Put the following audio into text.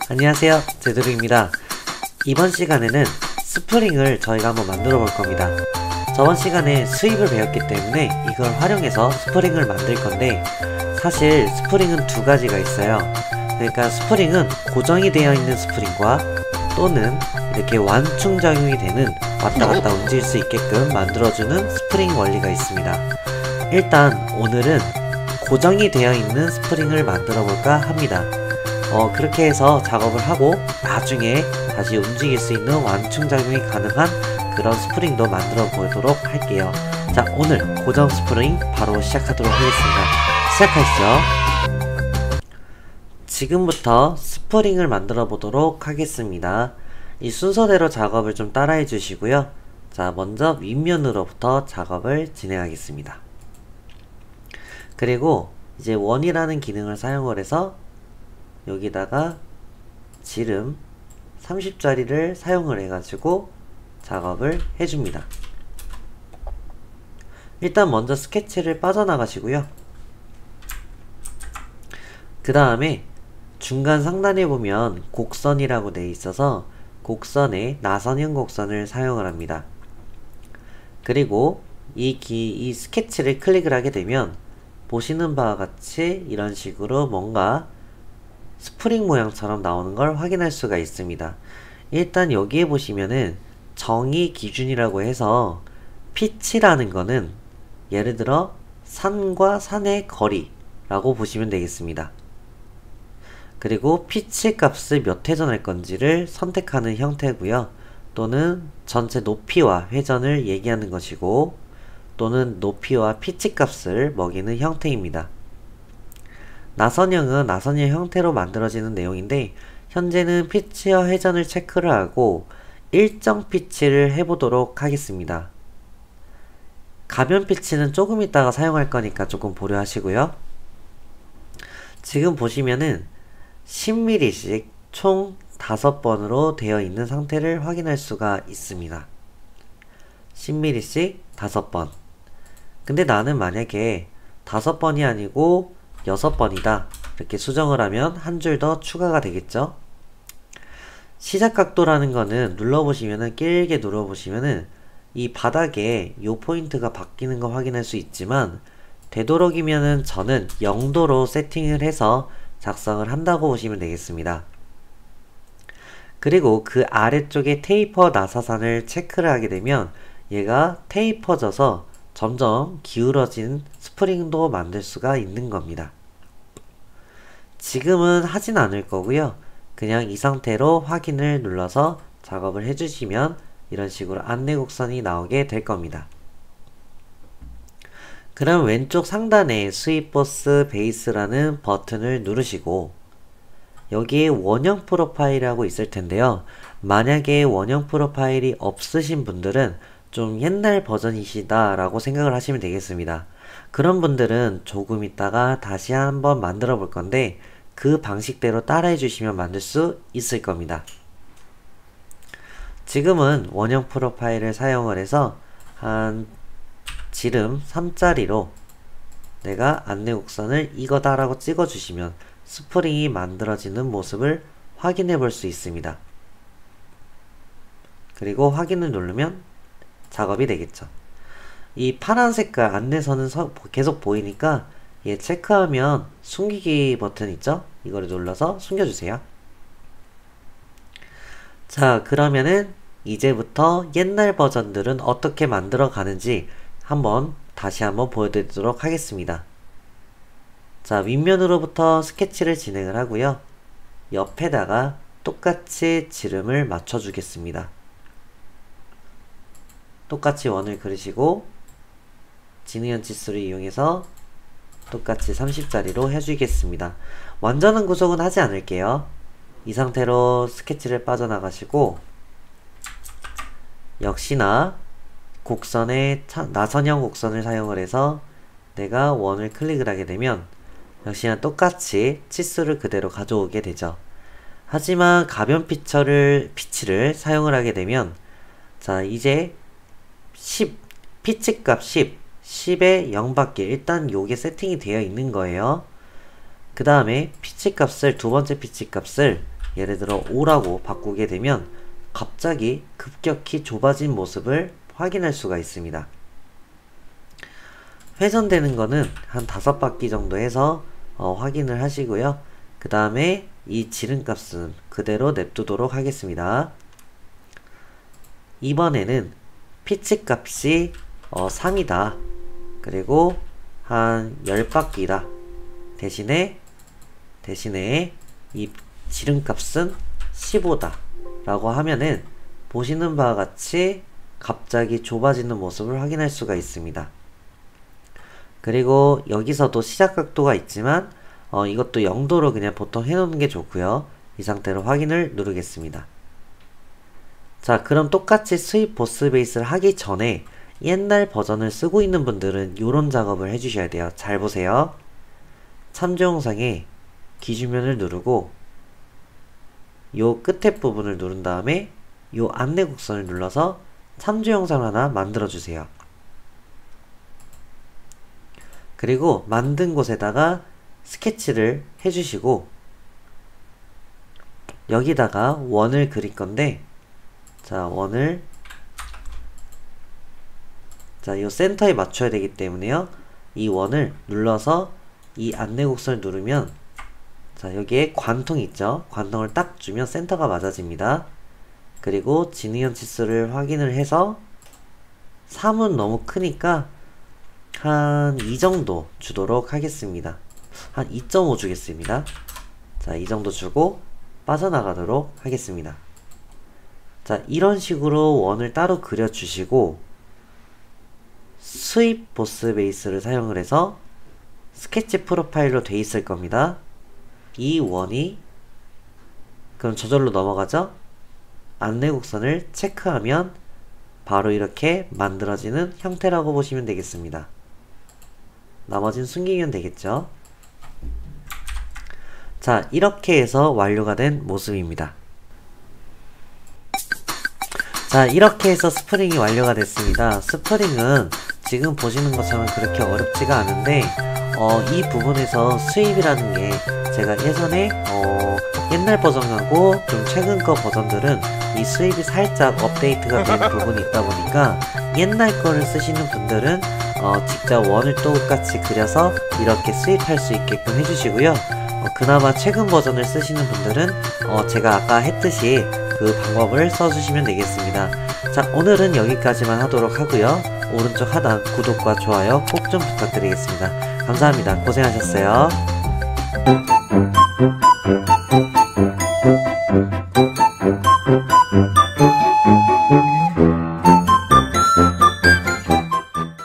안녕하세요, 제드루입니다. 이번 시간에는 스프링을 저희가 한번 만들어 볼 겁니다. 저번 시간에 스윕을 배웠기 때문에 이걸 활용해서 스프링을 만들 건데, 사실 스프링은 두 가지가 있어요. 그러니까 스프링은 고정이 되어 있는 스프링과 또는 이렇게 완충 작용이 되는 왔다 갔다 움직일 수 있게끔 만들어주는 스프링 원리가 있습니다. 일단 오늘은 고정이 되어 있는 스프링을 만들어 볼까 합니다. 그렇게 해서 작업을 하고 나중에 다시 움직일 수 있는 완충 작용이 가능한 그런 스프링도 만들어 보도록 할게요. 자, 오늘 고정 스프링 바로 시작하도록 하겠습니다. 시작하시죠. 지금부터 스프링을 만들어 보도록 하겠습니다. 이 순서대로 작업을 좀 따라해 주시고요. 자, 먼저 윗면으로부터 작업을 진행하겠습니다. 그리고 이제 원이라는 기능을 사용을 해서 여기다가 지름 30짜리를 사용을 해가지고 작업을 해줍니다. 일단 먼저 스케치를 빠져나가시고요. 그 다음에 중간 상단에 보면 곡선이라고 되어 있어서 곡선에 나선형 곡선을 사용을 합니다. 그리고 이 스케치를 클릭을 하게 되면 보시는 바와 같이 이런 식으로 뭔가 스프링 모양처럼 나오는 걸 확인할 수가 있습니다. 일단 여기에 보시면은 정의 기준이라고 해서 피치라는 거는 예를 들어 산과 산의 거리라고 보시면 되겠습니다. 그리고 피치 값을 몇 회전할 건지를 선택하는 형태고요. 또는 전체 높이와 회전을 얘기하는 것이고, 또는 높이와 피치 값을 먹이는 형태입니다. 나선형은 나선형 형태로 만들어지는 내용인데, 현재는 피치와 회전을 체크를 하고 일정 피치를 해보도록 하겠습니다. 가변 피치는 조금 있다가 사용할 거니까 조금 보류하시고요. 지금 보시면은 10mm씩 총 5번으로 되어 있는 상태를 확인할 수가 있습니다. 10mm씩 5번. 근데 나는 만약에 5번이 아니고 6번이다 이렇게 수정을 하면 한 줄 더 추가가 되겠죠. 시작 각도라는 거는 눌러보시면은, 길게 눌러보시면은 이 바닥에 요 포인트가 바뀌는 거 확인할 수 있지만, 되도록이면은 저는 0도로 세팅을 해서 작성을 한다고 보시면 되겠습니다. 그리고 그 아래쪽에 테이퍼 나사선을 체크를 하게 되면 얘가 테이퍼져서 점점 기울어진 스프링도 만들 수가 있는 겁니다. 지금은 하진 않을 거고요. 그냥 이 상태로 확인을 눌러서 작업을 해주시면 이런 식으로 안내 곡선이 나오게 될 겁니다. 그럼 왼쪽 상단에 스윕 보스 베이스라는 버튼을 누르시고 여기에 원형 프로파일이라고 있을 텐데요. 만약에 원형 프로파일이 없으신 분들은 좀 옛날 버전이시다 라고 생각을 하시면 되겠습니다. 그런 분들은 조금 있다가 다시 한번 만들어 볼 건데, 그 방식대로 따라해 주시면 만들 수 있을 겁니다. 지금은 원형 프로파일을 사용을 해서 한 지름 3짜리로 내가 안내 곡선을 이거다 라고 찍어 주시면 스프링이 만들어지는 모습을 확인해 볼 수 있습니다. 그리고 확인을 누르면 작업이 되겠죠. 이 파란 색깔 안내선은 계속 보이니까 얘 체크하면 숨기기 버튼 있죠? 이거를 눌러서 숨겨주세요. 자, 그러면은 이제부터 옛날 버전들은 어떻게 만들어 가는지 다시 한번 보여드리도록 하겠습니다. 자, 윗면으로부터 스케치를 진행을 하고요. 옆에다가 똑같이 지름을 맞춰 주겠습니다. 똑같이 원을 그리시고 진의연 치수를 이용해서 똑같이 30짜리로 해주겠습니다. 완전한 구속은 하지 않을게요. 이 상태로 스케치를 빠져나가시고, 역시나 곡선에 나선형 곡선을 사용을 해서 내가 원을 클릭을 하게 되면 역시나 똑같이 치수를 그대로 가져오게 되죠. 하지만 가변 피치를 사용을 하게 되면 자, 이제 10, 피치값 10, 10에 0밖에 일단 요게 세팅이 되어 있는 거예요. 그 다음에 피치값을, 두 번째 피치값을 예를 들어 5라고 바꾸게 되면 갑자기 급격히 좁아진 모습을 확인할 수가 있습니다. 회전되는 거는 한 5바퀴 정도 해서 확인을 하시고요. 그 다음에 이 지름값은 그대로 냅두도록 하겠습니다. 이번에는 피치값이 3이다. 그리고 한 10바퀴다. 대신에 이 지름값은 15다. 라고 하면은 보시는 바와 같이 갑자기 좁아지는 모습을 확인할 수가 있습니다. 그리고 여기서도 시작 각도가 있지만 이것도 0도로 그냥 보통 해놓는 게 좋고요. 이 상태로 확인을 누르겠습니다. 자, 그럼 똑같이 스윕 보스 베이스를 하기 전에 옛날 버전을 쓰고 있는 분들은 이런 작업을 해주셔야 돼요. 잘 보세요. 참조 영상에 기준면을 누르고 요 끝에 부분을 누른 다음에 요 안내 곡선을 눌러서 참조 영상을 하나 만들어 주세요. 그리고 만든 곳에다가 스케치를 해주시고 여기다가 원을 그릴 건데, 자, 원을 요 센터에 맞춰야 되기 때문에요. 이 원을 눌러서 이 안내 곡선을 누르면, 자, 여기에 관통 있죠? 관통을 딱 주면 센터가 맞아집니다. 그리고 진위원 치수를 확인을 해서 3은 너무 크니까 한 2 정도 주도록 하겠습니다. 한 2.5 주겠습니다. 자, 이 정도 주고 빠져나가도록 하겠습니다. 자, 이런 식으로 원을 따로 그려주시고 스윕 보스 베이스를 사용을 해서 스케치 프로파일로 돼 있을 겁니다. 이 원이 그럼 저절로 넘어가죠? 안내 곡선을 체크하면 바로 이렇게 만들어지는 형태라고 보시면 되겠습니다. 나머지는 숨기면 되겠죠? 자, 이렇게 해서 완료가 된 모습입니다. 자, 이렇게 해서 스프링이 완료가 됐습니다. 스프링은 지금 보시는 것처럼 그렇게 어렵지가 않은데 이 부분에서 스윕이라는 게 제가 예전에 옛날 버전하고 좀 최근 거 버전들은 이 스윕이 살짝 업데이트가 된 부분이 있다 보니까 옛날 거를 쓰시는 분들은 직접 원을 똑같이 그려서 이렇게 스윕할 수 있게끔 해주시고요. 그나마 최근 버전을 쓰시는 분들은 제가 아까 했듯이 그 방법을 써주시면 되겠습니다. 자, 오늘은 여기까지만 하도록 하고요. 오른쪽 하단 구독과 좋아요 꼭 좀 부탁드리겠습니다. 감사합니다. 고생하셨어요.